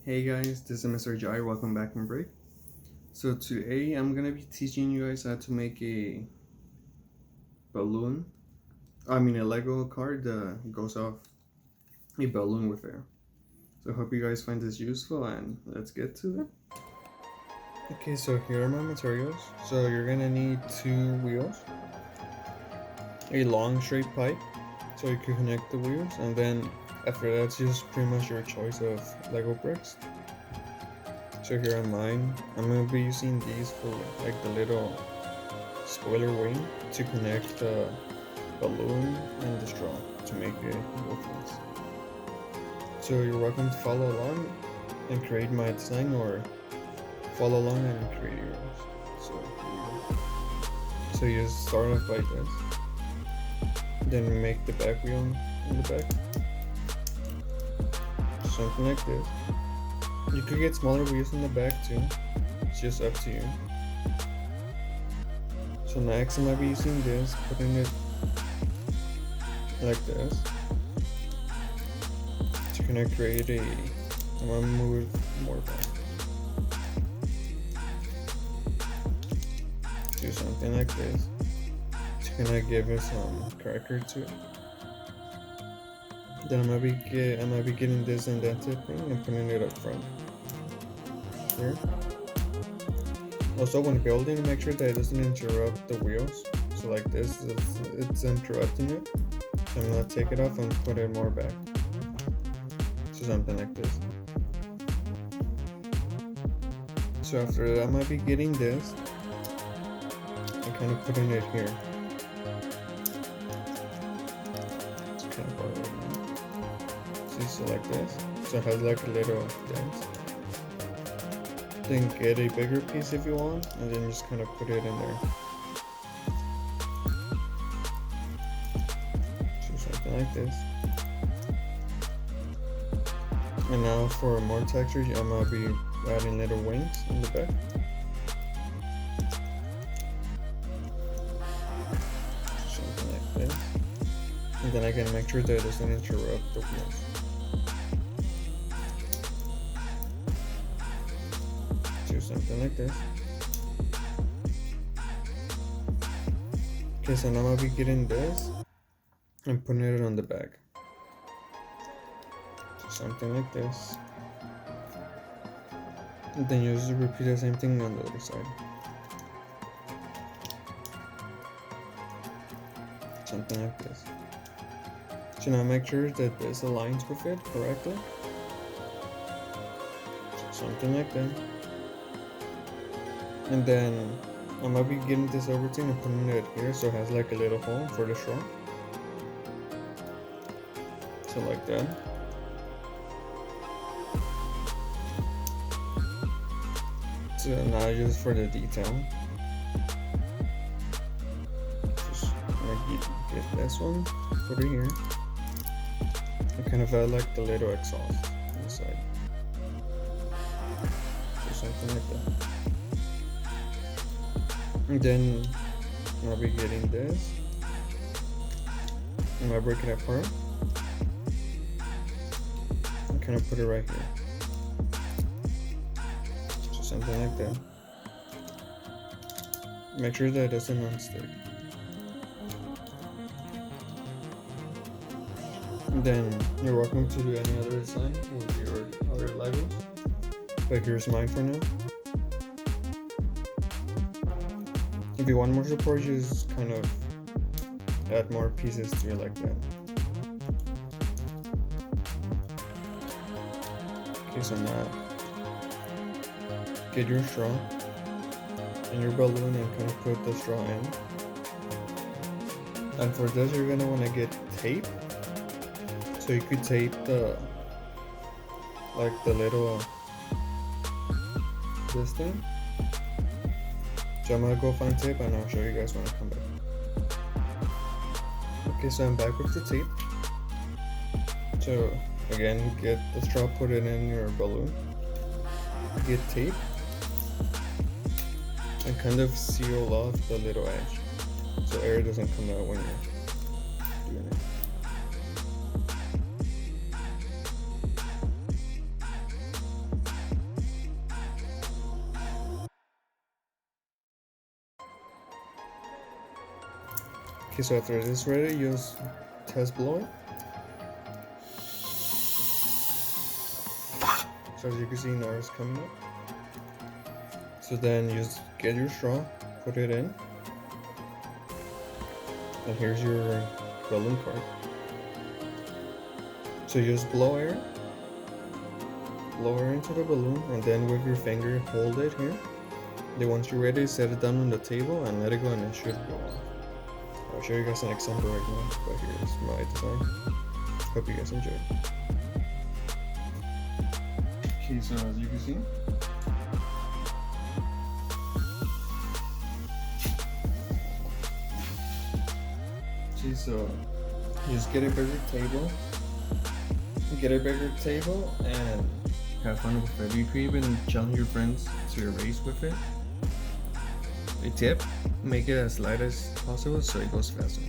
Hey guys, this is Mr. Jai. Welcome back from break. So today I'm gonna be teaching you guys how to make a balloon. A Lego card that goes off a balloon with air. So I hope you guys find this useful and let's get to it. Okay, so here are my materials. So you're gonna need 2 wheels, a long straight pipe so you can connect the wheels, and then after that it's just pretty much your choice of Lego bricks. So here are mine. I'm going to be using these for like the little spoiler wing to connect the balloon and the straw to make it go fast. So you're welcome to follow along and create my design, or follow along and create yours. So here we go. So you just start off like this. Then make the back wheel in the back. Something like this. You could get smaller wheels in the back too. It's just up to you. So next I might be using this, putting it like this to kind of create a. I'm gonna move it more back. Do something like this to kind of give it some character to it. Then I might be getting this indented thing and putting it up front here. Also, when building, make sure that it doesn't interrupt the wheels. So like this, it's interrupting it. So I'm gonna take it off and put it more back. So something like this. So after that, I might be getting this and kind of putting it here. It's kind of far right now. So like this. So it has like a little dent. Then get a bigger piece if you want, and then just kind of put it in there. So something like this. And now for more texture, I'm gonna be adding little wings in the back. Something like this. And then I can make sure that it doesn't interrupt the wheels. Something like this. Okay, so now I'll be getting this and putting it on the back. Something like this. And then you just repeat the same thing on the other side. Something like this. So now make sure that this aligns with it correctly. Something like that. And then I might be getting this over to and putting it here so it has like a little hole for the straw. So like that. So now just for the detail. Just get this one, put it here. I kind of add like the little exhaust inside. So something like that. And then I'll be getting this. I'm gonna break it apart and kind of put it right here. So something like that. Make sure that it doesn't unstick. And then you're welcome to do any other design with your other Legos. But here's mine for now. If you want more support, just kind of add more pieces to it like that. Okay, so now get your straw and your balloon and kind of put the straw in. And for this, you're gonna want to get tape. So you could tape the little this thing. So I'm gonna go find tape and I'll show you guys when I come back. Okay, so I'm back with the tape. So again, get the straw, put it in your balloon. Get tape and kind of seal off the little edge so air doesn't come out when you're doing it. Okay, so after this is ready, you just test blowing. So as you can see, now it's coming up. So then you just get your straw, put it in, and here's your balloon card. So you just blow air into the balloon, and then with your finger hold it here. Then once you're ready, set it down on the table and let it go, and it should go off. I'll show you guys an example right now, but here's my design. Hope you guys enjoy. Okay, so as you can see, so you just get a bigger table. And have fun with it. You can even challenge your friends to race with it. A tip: make it as light as possible so it goes faster.